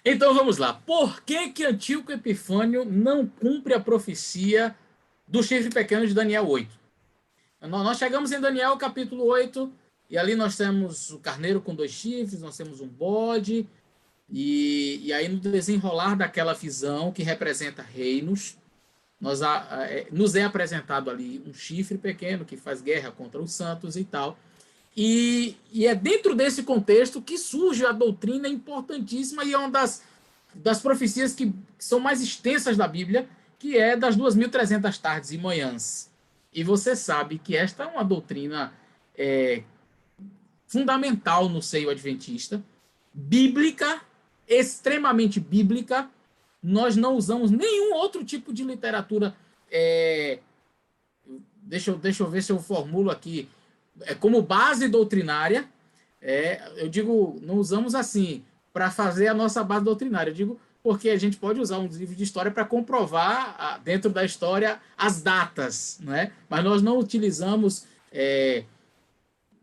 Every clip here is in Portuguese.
Então vamos lá. Por que que Antíoco Epifânio não cumpre a profecia do chifre pequeno de Daniel 8? Nós chegamos em Daniel capítulo 8 e ali nós temos o carneiro com 2 chifres, nós temos um bode, e aí no desenrolar daquela visão que representa reinos, nos é apresentado ali um chifre pequeno que faz guerra contra os santos e tal. E é dentro desse contexto que surge a doutrina importantíssima e é uma das profecias que são mais extensas da Bíblia, que é das 2.300 tardes e manhãs. E você sabe que esta é uma doutrina é, fundamental no seio adventista, bíblica, extremamente bíblica. Nós não usamos nenhum outro tipo de literatura. Deixa eu ver se eu formulo aqui. Como base doutrinária, eu digo, não usamos assim para fazer a nossa base doutrinária. Eu digo porque a gente pode usar um livro de história para comprovar dentro da história as datas, não é? Mas nós não utilizamos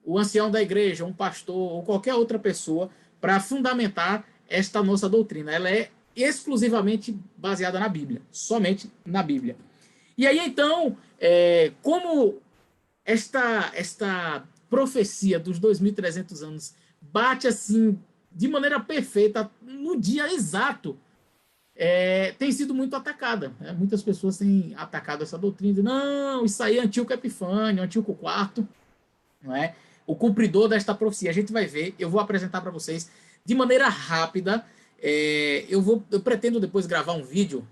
o ancião da igreja, um pastor ou qualquer outra pessoa para fundamentar esta nossa doutrina. Ela é exclusivamente baseada na Bíblia, somente na Bíblia. E aí, então, como esta profecia dos 2.300 anos bate assim de maneira perfeita no dia exato, tem sido muito atacada. Muitas pessoas têm atacado essa doutrina. Não, isso aí é Antíoco Epifânio, Antíoco IV, não é? O cumpridor desta profecia. A gente vai ver, eu vou apresentar para vocês de maneira rápida. Eu pretendo depois gravar um vídeo,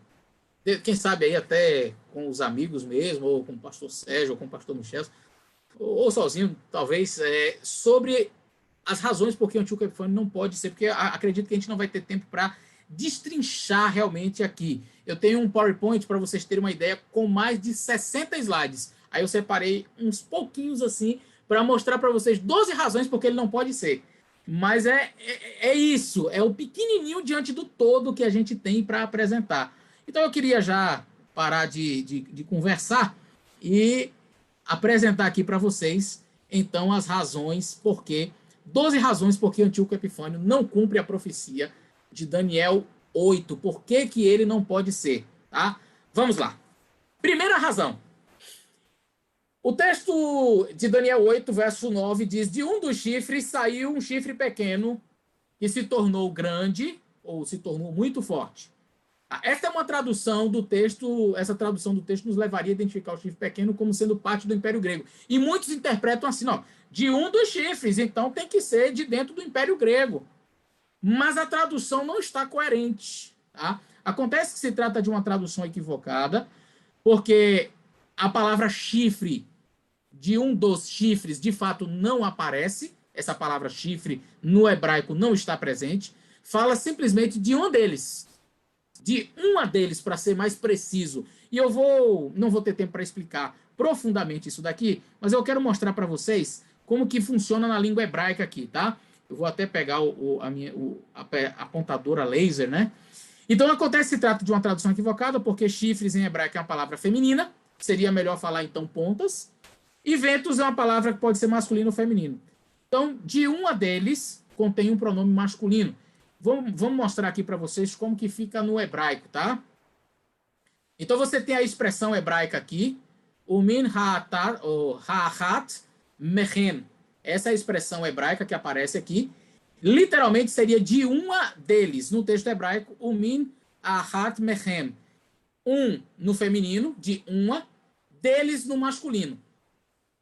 quem sabe aí até com os amigos mesmo, ou com o pastor Sérgio, ou com o pastor Michel, ou sozinho, talvez, sobre as razões por que o Antíoco Epifânio não pode ser, porque acredito que a gente não vai ter tempo para destrinchar realmente aqui. Eu tenho um PowerPoint para vocês terem uma ideia com mais de 60 slides. Aí eu separei uns pouquinhos assim para mostrar para vocês 12 razões por que ele não pode ser. Mas é isso, é o pequenininho diante do todo que a gente tem para apresentar. Então eu queria já parar de conversar e apresentar aqui para vocês, então, as razões por que, 12 razões por que Antíoco Epifânio não cumpre a profecia de Daniel 8. Por que que ele não pode ser, tá? Vamos lá. Primeira razão. O texto de Daniel 8, verso 9, diz: de um dos chifres saiu um chifre pequeno que se tornou grande, ou se tornou muito forte. Esta é uma tradução do texto, essa tradução do texto nos levaria a identificar o chifre pequeno como sendo parte do Império Grego. E muitos interpretam assim, ó, de um dos chifres, então tem que ser de dentro do Império Grego. Mas a tradução não está coerente, tá? Acontece que se trata de uma tradução equivocada, porque a palavra chifre, de um dos chifres, de fato não aparece. Essa palavra chifre no hebraico não está presente. Fala simplesmente de um deles. De uma deles, para ser mais preciso. E eu não vou ter tempo para explicar profundamente isso daqui, mas eu quero mostrar para vocês como que funciona na língua hebraica aqui, tá? Eu vou até pegar a apontadora laser, né? Então acontece que se trata de uma tradução equivocada, porque chifres em hebraico é uma palavra feminina, seria melhor falar então pontas, e ventos é uma palavra que pode ser masculino ou feminino. Então, de uma deles contém um pronome masculino. Vamos mostrar aqui para vocês como que fica no hebraico, tá? Então você tem a expressão hebraica aqui, o min ha'at mehen. Essa é a expressão hebraica que aparece aqui. Literalmente seria de uma deles. No texto hebraico, o min ha'at mehen. Um no feminino, de uma, deles no masculino.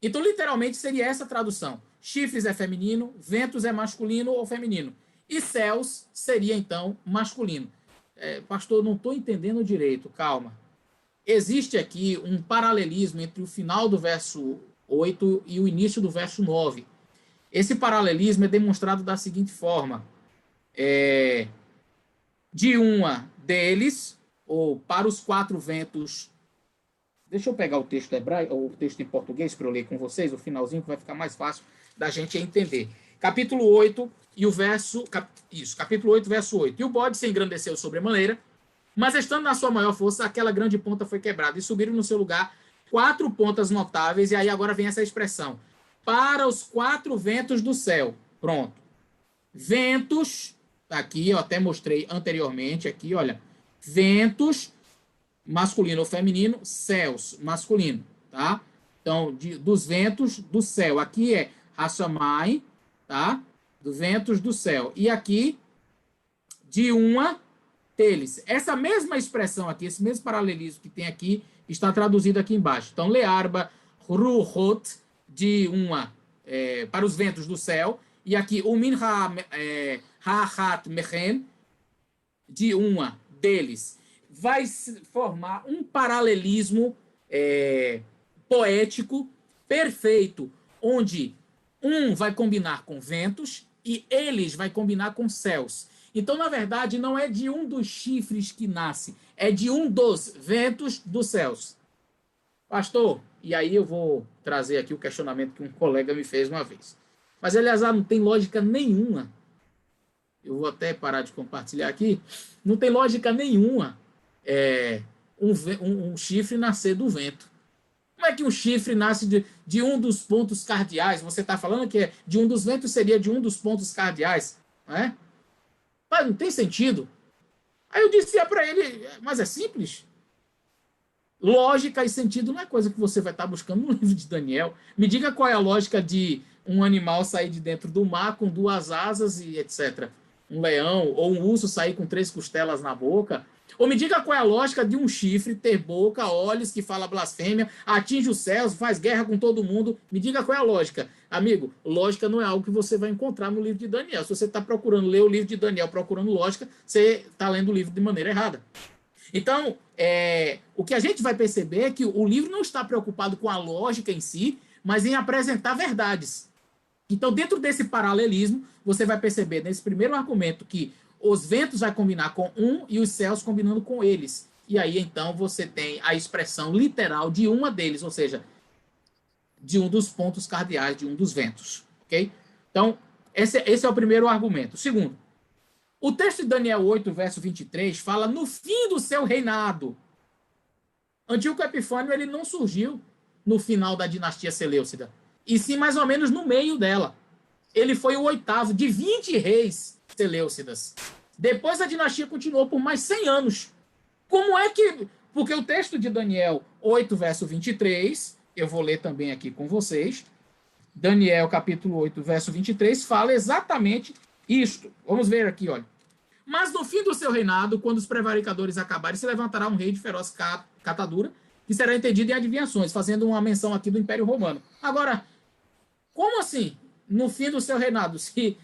Então, literalmente, seria essa a tradução. Chifres é feminino, ventos é masculino ou feminino. E céus seria, então, masculino. Pastor, não estou entendendo direito, calma. Existe aqui um paralelismo entre o final do verso 8 e o início do verso 9. Esse paralelismo é demonstrado da seguinte forma. De uma deles, ou para os 4 ventos. Deixa eu pegar o texto hebraico, o texto em português para eu ler com vocês, o finalzinho que vai ficar mais fácil da gente entender. Capítulo 8 e o verso... capítulo 8, verso 8. E o bode se engrandeceu sobremaneira, mas estando na sua maior força, aquela grande ponta foi quebrada, e subiram no seu lugar 4 pontas notáveis, e aí agora vem essa expressão. Para os 4 ventos do céu. Pronto. Ventos, Tá aqui, eu até mostrei anteriormente aqui, olha. Ventos, masculino ou feminino, céus, masculino, tá? Então, dos ventos do céu. Aqui é Hashamai, tá? Dos ventos do céu. E aqui, de uma deles. Essa mesma expressão aqui, esse mesmo paralelismo que tem aqui, está traduzido aqui embaixo. Então, Learba, Ruhot, de uma, para os ventos do céu. E aqui, o Min Ha'hat Mechen, de uma deles. Vai formar um paralelismo poético perfeito, onde um vai combinar com ventos e eles vai combinar com céus. Então, na verdade, não é de um dos chifres que nasce, é de um dos ventos dos céus. Pastor, e aí eu vou trazer aqui o questionamento que um colega me fez uma vez. Mas, Eleazar, não tem lógica nenhuma. Eu vou até parar de compartilhar aqui. Não tem lógica nenhuma um chifre nascer do vento. Como é que um chifre nasce de um dos pontos cardeais? Você está falando que de um dos ventos seria de um dos pontos cardeais, não é? Mas não tem sentido. Aí eu dizia para ele, mas é simples. Lógica e sentido não é coisa que você vai estar buscando no livro de Daniel. Me diga qual é a lógica de um animal sair de dentro do mar com 2 asas e etc. Um leão ou um urso sair com 3 costelas na boca. Ou me diga qual é a lógica de um chifre ter boca, olhos, que fala blasfêmia, atinge os céus, faz guerra com todo mundo. Me diga qual é a lógica. Amigo, lógica não é algo que você vai encontrar no livro de Daniel. Se você está procurando ler o livro de Daniel, procurando lógica, você está lendo o livro de maneira errada. Então, o que a gente vai perceber é que o livro não está preocupado com a lógica em si, mas em apresentar verdades. Então, dentro desse paralelismo, você vai perceber nesse primeiro argumento que os ventos vai combinar com um e os céus combinando com eles. E aí, então, você tem a expressão literal de uma deles, ou seja, de um dos pontos cardeais, de um dos ventos. Ok? Então, esse é o primeiro argumento. Segundo, o texto de Daniel 8, verso 23, fala no fim do seu reinado. Antíoco Epifânio, ele não surgiu no final da dinastia Seleucida, e sim mais ou menos no meio dela. Ele foi o 8º de 20 reis seleucidas. Depois a dinastia continuou por mais 100 anos. Como é que... Porque o texto de Daniel 8, verso 23, eu vou ler também aqui com vocês. Daniel, capítulo 8, verso 23, fala exatamente isto. Vamos ver aqui, olha. Mas no fim do seu reinado, quando os prevaricadores acabarem, se levantará um rei de feroz catadura, que será entendido em adivinhações, fazendo uma menção aqui do Império Romano. Agora, como assim? No fim do seu reinado, se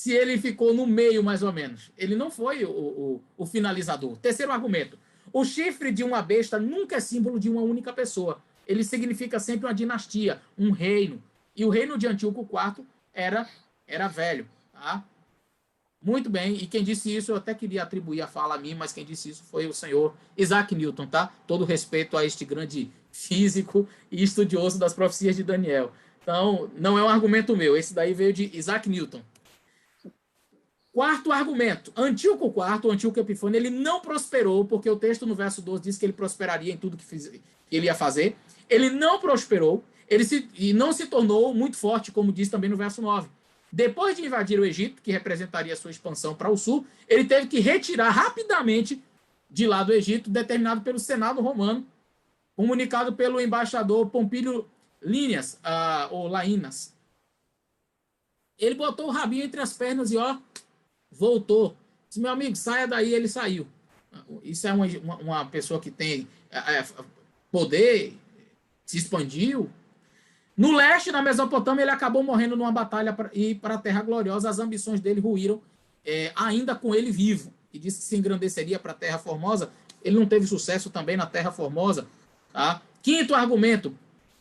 ele ficou no meio, mais ou menos. Ele não foi o finalizador. Terceiro argumento. O chifre de uma besta nunca é símbolo de uma única pessoa. Ele significa sempre uma dinastia, um reino. E o reino de Antíoco IV era velho. Tá? Muito bem. E quem disse isso, eu até queria atribuir a fala a mim, mas quem disse isso foi o senhor Isaac Newton. Tá? Todo respeito a este grande físico e estudioso das profecias de Daniel. Então, não é um argumento meu. Esse daí veio de Isaac Newton. Quarto argumento. Antíoco IV, Antíoco Epifânio, ele não prosperou, porque o texto no verso 12 diz que ele prosperaria em tudo que ele ia fazer. Ele não prosperou, e não se tornou muito forte, como diz também no verso 9. Depois de invadir o Egito, que representaria a sua expansão para o sul, ele teve que retirar rapidamente de lá do Egito, determinado pelo Senado romano, comunicado pelo embaixador Pompílio Línias, ou Laínas. Ele botou o rabinho entre as pernas e, voltou. Disse, meu amigo, saia daí. Ele saiu. Isso é uma pessoa que tem poder, se expandiu. No leste, na Mesopotâmia, ele acabou morrendo numa batalha e para a Terra Gloriosa. As ambições dele ruíram, ainda com ele vivo. E disse que se engrandeceria para a Terra Formosa. Ele não teve sucesso também na Terra Formosa. Tá? Quinto argumento.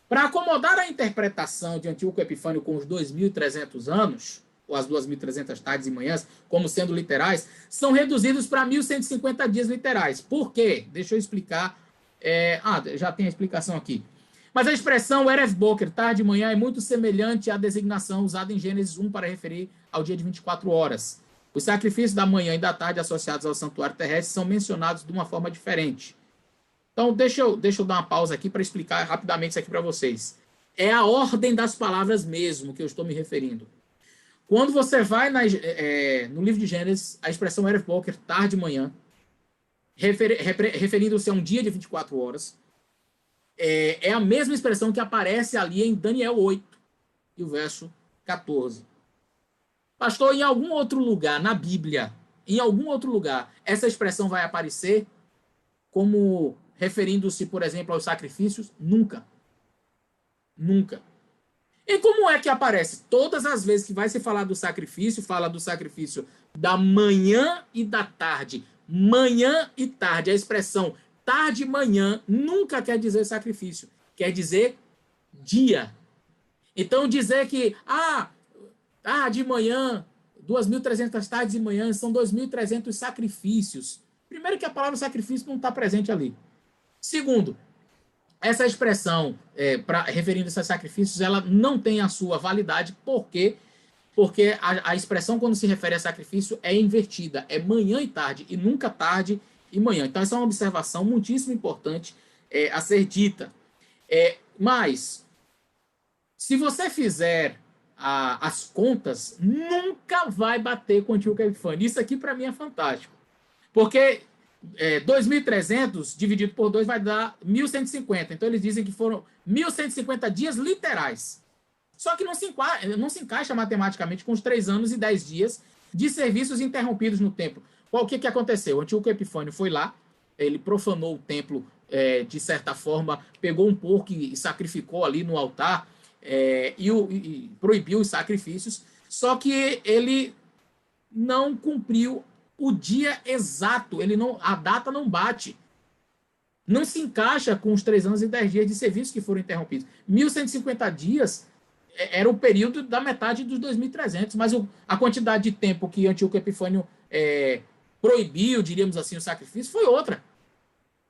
Para acomodar a interpretação de Antíoco Epifânio com os 2.300 anos, ou as 2.300 tardes e manhãs, como sendo literais, são reduzidos para 1.150 dias literais. Por quê? Deixa eu explicar. Já tem a explicação aqui. Mas a expressão Erev Boker, tarde e manhã, é muito semelhante à designação usada em Gênesis 1 para referir ao dia de 24 horas. Os sacrifícios da manhã e da tarde associados ao santuário terrestre são mencionados de uma forma diferente. Então, deixa eu dar uma pausa aqui para explicar rapidamente isso aqui para vocês. É a ordem das palavras mesmo que eu estou me referindo. Quando você vai no livro de Gênesis, a expressão Erev Boker, tarde de manhã, referindo-se a um dia de 24 horas, é a mesma expressão que aparece ali em Daniel 8, e o verso 14. Pastor, em algum outro lugar na Bíblia, em algum outro lugar, essa expressão vai aparecer como referindo-se, por exemplo, aos sacrifícios? Nunca. Nunca. E como é que aparece? Todas as vezes que vai se falar do sacrifício, fala do sacrifício da manhã e da tarde. Manhã e tarde. A expressão tarde e manhã nunca quer dizer sacrifício. Quer dizer dia. Então dizer que, tarde e manhã, 2.300 tardes e manhãs, são 2.300 sacrifícios. Primeiro que a palavra sacrifício não está presente ali. Segundo, essa expressão, referindo-se a sacrifícios, ela não tem a sua validade. Por quê? Porque a expressão, quando se refere a sacrifício, é invertida. É manhã e tarde, e nunca tarde e manhã. Então, essa é uma observação muitíssimo importante a ser dita. Mas, se você fizer as contas, nunca vai bater com o Antíoco Epifânio. Isso aqui, para mim, é fantástico. Porque 2.300 dividido por 2 vai dar 1.150. Então, eles dizem que foram 1.150 dias literais. Só que não se encaixa matematicamente com os 3 anos e 10 dias de serviços interrompidos no templo. O que aconteceu? O Antíoco Epifânio foi lá, ele profanou o templo de certa forma, pegou um porco e sacrificou ali no altar e proibiu os sacrifícios, só que ele não cumpriu o dia exato, a data não bate. Não se encaixa com os 3 anos e 10 dias de serviço que foram interrompidos. 1.150 dias era o período da metade dos 2.300, mas a quantidade de tempo que Antíoco Epifânio proibiu, diríamos assim, o sacrifício, foi outra.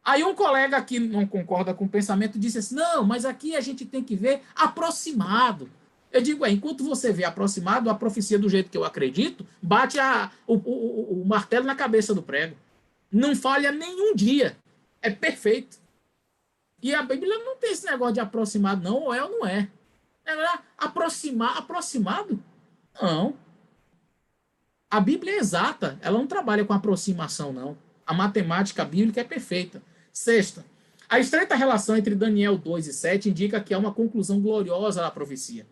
Aí um colega que não concorda com o pensamento disse assim, não, mas aqui a gente tem que ver aproximado. Eu digo, enquanto você vê aproximado, a profecia do jeito que eu acredito, bate o martelo na cabeça do prego. Não falha nenhum dia. É perfeito. E a Bíblia não tem esse negócio de aproximado, não, ou não é. Aproximado? Não. A Bíblia é exata, ela não trabalha com aproximação, não. A matemática bíblica é perfeita. Sexta, a estreita relação entre Daniel 2 e 7 indica que há uma conclusão gloriosa da profecia.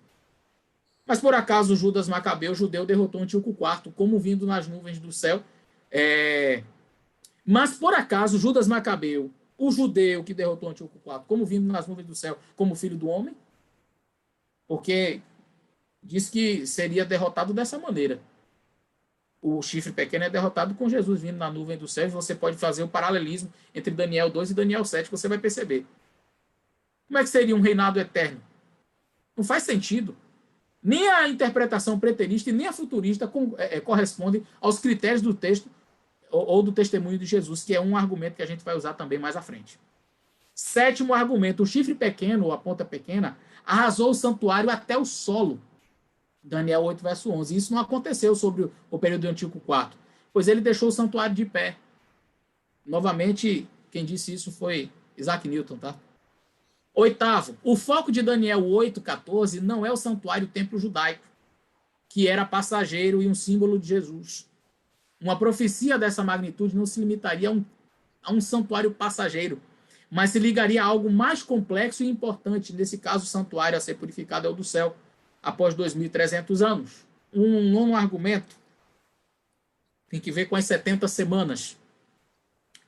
Mas por acaso Judas Macabeu, judeu, derrotou Antíoco IV, como vindo nas nuvens do céu. Mas por acaso Judas Macabeu, o judeu que derrotou Antíoco IV, como vindo nas nuvens do céu, como filho do homem? Porque diz que seria derrotado dessa maneira. O chifre pequeno é derrotado com Jesus vindo na nuvem do céu, e você pode fazer o paralelismo entre Daniel 2 e Daniel 7, que você vai perceber. Como é que seria um reinado eterno? Não faz sentido. Nem a interpretação preterista e nem a futurista correspondem aos critérios do texto ou do testemunho de Jesus, que é um argumento que a gente vai usar também mais à frente. Sétimo argumento, o chifre pequeno, ou a ponta pequena, arrasou o santuário até o solo. Daniel 8, verso 11. Isso não aconteceu sobre o período do Antíoco IV, pois ele deixou o santuário de pé. Novamente, quem disse isso foi Isaac Newton, tá? Oitavo, o foco de Daniel 8,14 não é o santuário templo judaico, que era passageiro e um símbolo de Jesus. Uma profecia dessa magnitude não se limitaria a um santuário passageiro, mas se ligaria a algo mais complexo e importante. Nesse caso, o santuário a ser purificado é o do céu, após 2.300 anos. Um nono argumento tem que ver com as 70 semanas,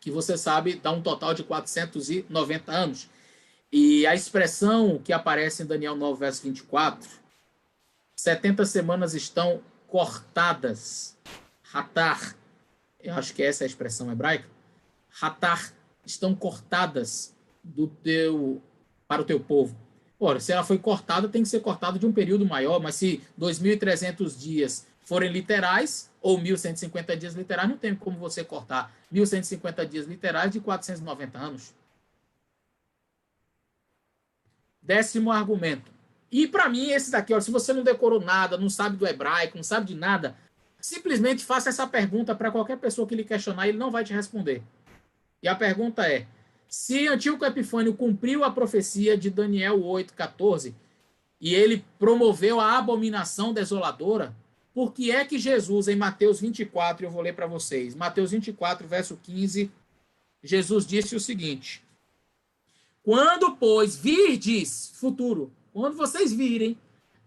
que você sabe dá um total de 490 anos. E a expressão que aparece em Daniel 9, verso 24, 70 semanas estão cortadas. Hatar, eu acho que essa é a expressão hebraica. Hatar, estão cortadas para o teu povo. Ora, se ela foi cortada, tem que ser cortada de um período maior, mas se 2.300 dias forem literais, ou 1.150 dias literais, não tem como você cortar 1.150 dias literais de 490 anos. Décimo argumento. E para mim, esse daqui, se você não decorou nada, não sabe do hebraico, não sabe de nada, simplesmente faça essa pergunta para qualquer pessoa que lhe questionar, ele não vai te responder. E a pergunta é, se Antíoco Epifânio cumpriu a profecia de Daniel 8,14 e ele promoveu a abominação desoladora, por que é que Jesus, em Mateus 24, eu vou ler para vocês, Mateus 24, verso 15, Jesus disse o seguinte: quando, pois, virdes, futuro, quando vocês virem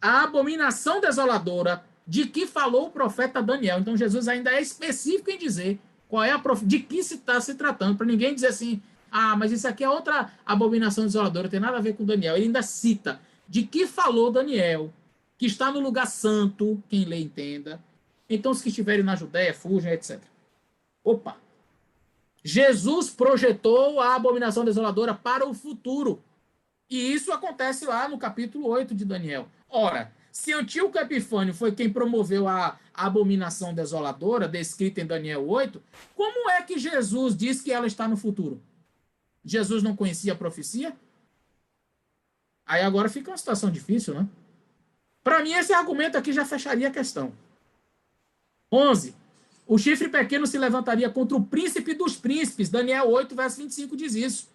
a abominação desoladora de que falou o profeta Daniel. Então, Jesus ainda é específico em dizer qual é de que se está se tratando, para ninguém dizer assim, ah, mas isso aqui é outra abominação desoladora, tem nada a ver com Daniel. Ele ainda cita de que falou Daniel, que está no lugar santo, quem lê entenda. Então, os que estiverem na Judéia, fujam, etc. Opa! Jesus projetou a abominação desoladora para o futuro. E isso acontece lá no capítulo 8 de Daniel. Ora, se Antíoco Epifânio foi quem promoveu a abominação desoladora, descrita em Daniel 8, como é que Jesus diz que ela está no futuro? Jesus não conhecia a profecia? Aí agora fica uma situação difícil, né? Para mim, esse argumento aqui já fecharia a questão. 11. O chifre pequeno se levantaria contra o príncipe dos príncipes. Daniel 8, verso 25 diz isso.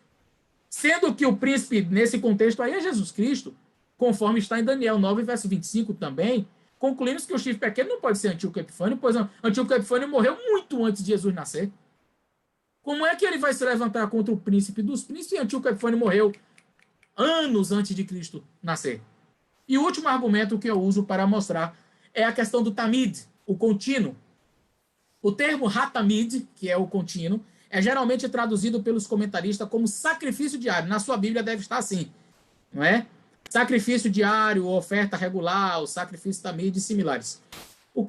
Sendo que o príncipe, nesse contexto aí, é Jesus Cristo, conforme está em Daniel 9, verso 25 também, concluímos que o chifre pequeno não pode ser Antíoco Epifânio, pois Antíoco Epifânio morreu muito antes de Jesus nascer. Como é que ele vai se levantar contra o príncipe dos príncipes e Antíoco Epifânio morreu anos antes de Cristo nascer? E o último argumento que eu uso para mostrar é a questão do tamid, o contínuo. O termo hatamid, que é o contínuo, é geralmente traduzido pelos comentaristas como sacrifício diário. Na sua Bíblia deve estar assim, não é? Sacrifício diário, oferta regular, o sacrifício tamid e similares. Os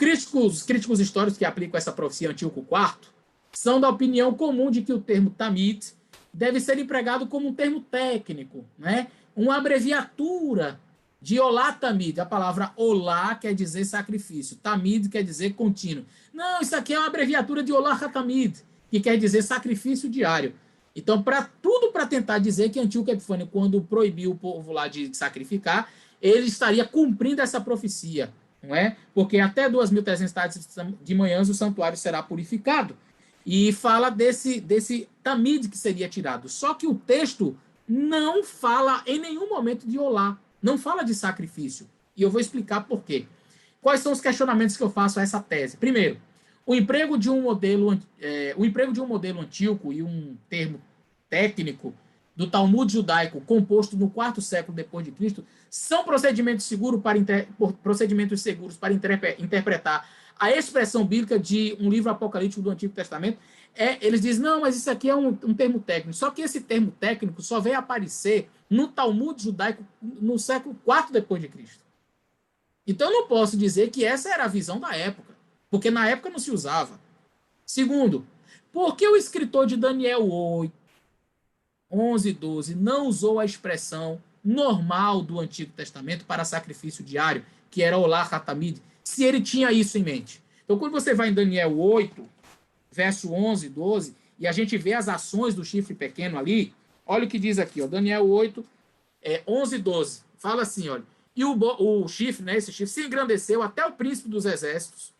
críticos históricos que aplicam essa profecia Antíoco IV são da opinião comum de que o termo tamid deve ser empregado como um termo técnico, né? Uma abreviatura de olá tamid. A palavra olá quer dizer sacrifício, tamid quer dizer contínuo. Não, isso aqui é uma abreviatura de olá tamid, que quer dizer sacrifício diário. Então, tudo para tentar dizer que Antíoco Epifânio, quando proibiu o povo lá de sacrificar, ele estaria cumprindo essa profecia, não é? Porque até 2.300 tardes de manhãs o santuário será purificado. E fala desse tamid que seria tirado. Só que o texto não fala em nenhum momento de olá, não fala de sacrifício. E eu vou explicar por quê. Quais são os questionamentos que eu faço a essa tese? Primeiro, o emprego de um modelo antíoco e um termo técnico do Talmud judaico composto no quarto século depois de Cristo são procedimentos seguros para interpretar a expressão bíblica de um livro apocalíptico do Antigo Testamento. Eles dizem, não, mas isso aqui é um termo técnico. Só que esse termo técnico só veio aparecer no Talmud judaico no século IV depois de Cristo. Então eu não posso dizer que essa era a visão da época, porque na época não se usava. Segundo, por que o escritor de Daniel 8, 11 e 12 não usou a expressão normal do Antigo Testamento para sacrifício diário, que era olá hatamid, se ele tinha isso em mente? Então, quando você vai em Daniel 8, verso 11 e 12, e a gente vê as ações do chifre pequeno ali, olha o que diz aqui, ó, Daniel 8, 11 e 12. Fala assim, olha, e o chifre, né, esse chifre, se engrandeceu até o príncipe dos exércitos,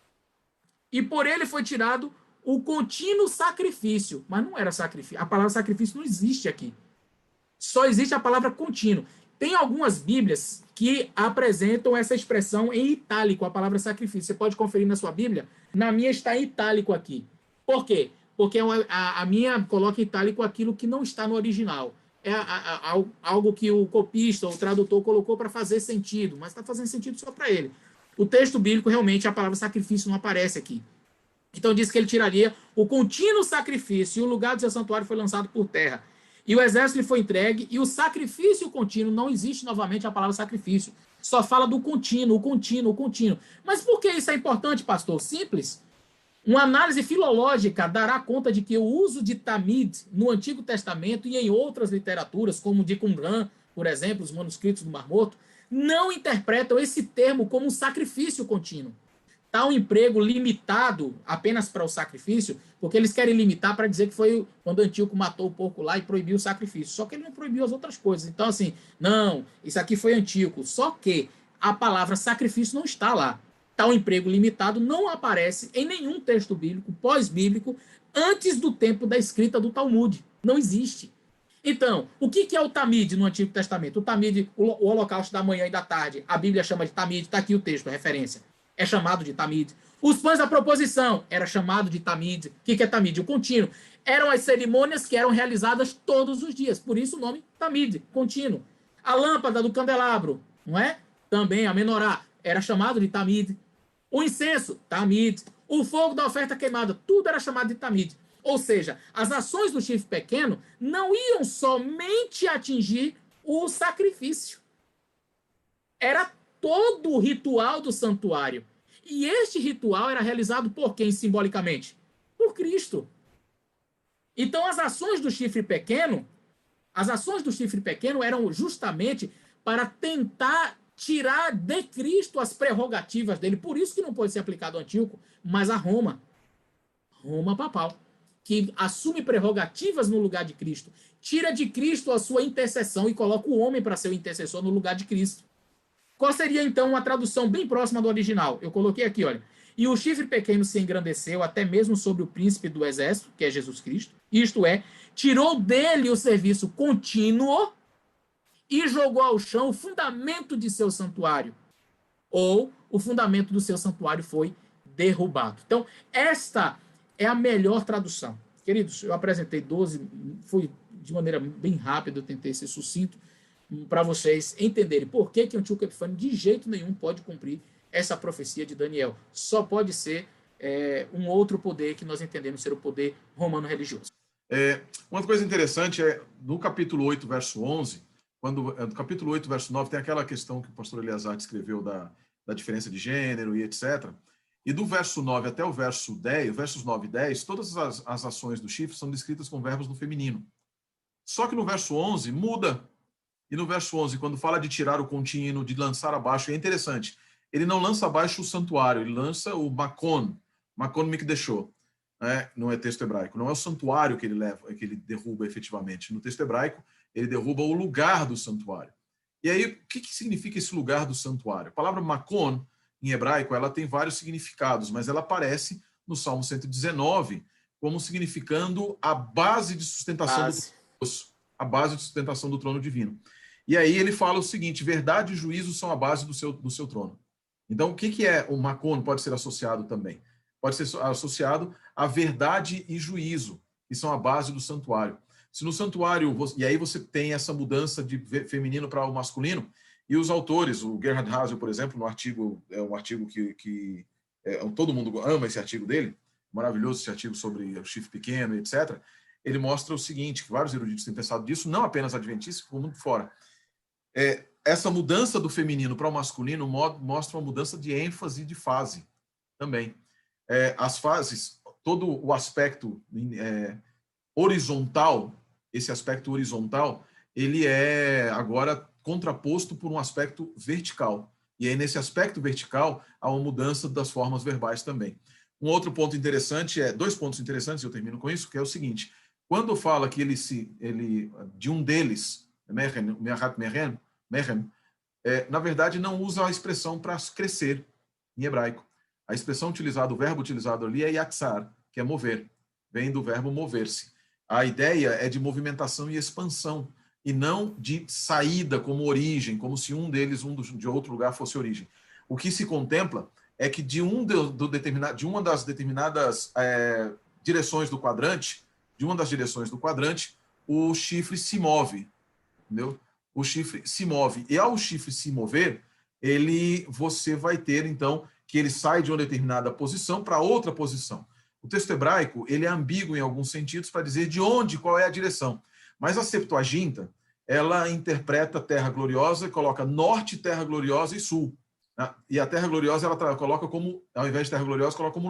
e por ele foi tirado o contínuo sacrifício. Mas não era sacrifício. A palavra sacrifício não existe aqui. Só existe a palavra contínuo. Tem algumas Bíblias que apresentam essa expressão em itálico, a palavra sacrifício. Você pode conferir na sua Bíblia. Na minha está em itálico aqui. Por quê? Porque a minha coloca em itálico aquilo que não está no original. É algo que o copista, o tradutor, colocou para fazer sentido, mas está fazendo sentido só para ele. O texto bíblico, realmente, a palavra sacrifício não aparece aqui. Então diz que ele tiraria o contínuo sacrifício e o lugar do seu santuário foi lançado por terra. E o exército lhe foi entregue e o sacrifício contínuo, não existe novamente a palavra sacrifício. Só fala do contínuo, o contínuo, o contínuo. Mas por que isso é importante, pastor? Simples. Uma análise filológica dará conta de que o uso de tamid no Antigo Testamento e em outras literaturas, como de Qumran, por exemplo, os manuscritos do Mar Morto, não interpretam esse termo como um sacrifício contínuo. Está um emprego limitado apenas para o sacrifício, porque eles querem limitar para dizer que foi quando Antíoco matou o porco lá e proibiu o sacrifício. Só que ele não proibiu as outras coisas. Então, assim, não, isso aqui foi Antíoco. Só que a palavra sacrifício não está lá. Tal emprego limitado não aparece em nenhum texto bíblico, pós-bíblico, antes do tempo da escrita do Talmud. Não existe. Então, o que é o tamid no Antigo Testamento? O tamid, o holocausto da manhã e da tarde, a Bíblia chama de tamid, está aqui o texto, a referência. é chamado de Tamid. Os pães da proposição era chamado de Tamid. O que é Tamid? O contínuo. Eram as cerimônias que eram realizadas todos os dias. Por isso o nome Tamid, contínuo. A lâmpada do candelabro, não é? Também a menorá era chamado de Tamid. O incenso, Tamid. O fogo da oferta queimada, tudo era chamado de Tamid. Ou seja, as ações do chifre pequeno não iam somente atingir o sacrifício. Era todo o ritual do santuário. E este ritual era realizado por quem, simbolicamente? Por Cristo. Então, as ações do chifre pequeno eram justamente para tentar tirar de Cristo as prerrogativas dele. Por isso que não pode ser aplicado a Antíoco, mas a Roma. Roma papal, que assume prerrogativas no lugar de Cristo. Tira de Cristo a sua intercessão e coloca o homem para ser o intercessor no lugar de Cristo. Qual seria, então, uma tradução bem próxima do original? Eu coloquei aqui, olha. E o chifre pequeno se engrandeceu até mesmo sobre o príncipe do exército, que é Jesus Cristo. Isto é, tirou dele o serviço contínuo e jogou ao chão o fundamento de seu santuário. Ou o fundamento do seu santuário foi derrubado. Então, esta é a melhor tradução. Queridos, eu apresentei 12, fui de maneira bem rápida, eu tentei ser sucinto, para vocês entenderem por que Antíoco Epifânio de jeito nenhum pode cumprir essa profecia de Daniel. Só pode ser um outro poder que nós entendemos ser o poder romano religioso. Uma coisa interessante é, no capítulo 8, verso 11, no capítulo 8, verso 9, tem aquela questão que o pastor Eleazar escreveu da diferença de gênero e etc. E do verso 9 até o verso 10, versos 9 e 10, todas as ações do chifre são descritas com verbos no feminino. Só que no verso 11 muda. E no verso 11, quando fala de tirar o contínuo, de lançar abaixo, é interessante. Ele não lança abaixo o santuário, ele lança o Makon Mikdeshô. Não é texto hebraico. Não é o santuário que ele leva, que ele derruba efetivamente. No texto hebraico, ele derruba o lugar do santuário. E aí, o que significa esse lugar do santuário? A palavra Makon, em hebraico, ela tem vários significados, mas ela aparece no Salmo 119 como significando a base de sustentação do trono, a base de sustentação do trono divino. E aí ele fala o seguinte: verdade e juízo são a base do seu trono. Então, o que é o Makon? Pode ser associado também. Pode ser associado a verdade e juízo, que são a base do santuário. Se no santuário, e aí você tem essa mudança de feminino para o masculino, e os autores, o Gerhard Hasel, por exemplo, no artigo, é um artigo que todo mundo ama esse artigo dele, maravilhoso esse artigo sobre o chifre pequeno, etc., ele mostra o seguinte, que vários eruditos têm pensado disso, não apenas adventistas, como mundo fora. Essa mudança do feminino para o masculino mostra uma mudança de ênfase e de fase também. As fases, todo o aspecto horizontal, esse aspecto horizontal, ele é agora contraposto por um aspecto vertical. E aí, nesse aspecto vertical, há uma mudança das formas verbais também. Um outro ponto interessante, dois pontos interessantes, eu termino com isso, que é o seguinte: quando fala que de um deles, Mehem, na verdade não usa a expressão para crescer em hebraico. A expressão utilizada, o verbo utilizado ali é yatsar, que é mover, vem do verbo mover-se. A ideia é de movimentação e expansão, e não de saída como origem, como se um deles, de outro lugar, fosse origem. O que se contempla é que de uma das determinadas direções do quadrante, o chifre se move, entendeu? O chifre se move. E ao chifre se mover, você vai ter, então, que ele sai de uma determinada posição para outra posição. O texto hebraico, ele é ambíguo em alguns sentidos para dizer de onde, qual é a direção. Mas a Septuaginta, ela interpreta terra gloriosa e coloca norte, terra gloriosa e sul. E a terra gloriosa, ela coloca como, ao invés de terra gloriosa, coloca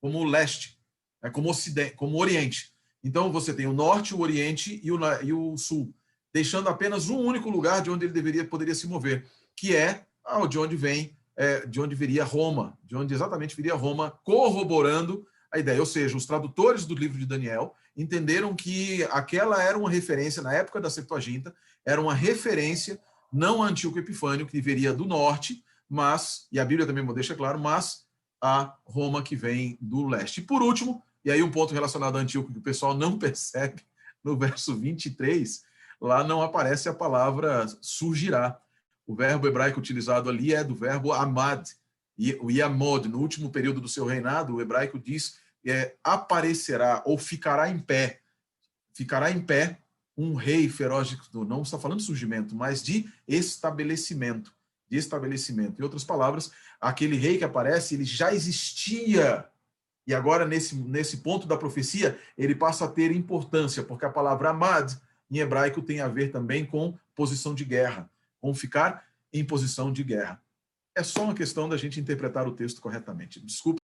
como leste, como ocidente, como oriente. Então, você tem o norte, o oriente e o sul, deixando apenas um único lugar de onde ele poderia se mover, que é de onde viria Roma, de onde exatamente viria Roma, corroborando a ideia. Ou seja, os tradutores do livro de Daniel entenderam que aquela era uma referência, na época da Septuaginta, era uma referência não a Antíoco Epifânio, que viria do norte, mas, e a Bíblia também deixa claro, mas a Roma que vem do leste. E por último, e aí um ponto relacionado a Antíoco que o pessoal não percebe, no verso 23, lá não aparece a palavra surgirá. O verbo hebraico utilizado ali é do verbo amad. o Yamod, no último período do seu reinado, o hebraico diz, aparecerá ou ficará em pé. Ficará em pé um rei feroz, não está falando de surgimento, mas de estabelecimento. De estabelecimento. Em outras palavras, aquele rei que aparece, ele já existia. E agora, nesse ponto da profecia, ele passa a ter importância, porque a palavra amad, em hebraico, tem a ver também com posição de guerra, com ficar em posição de guerra. É só uma questão da gente interpretar o texto corretamente. Desculpa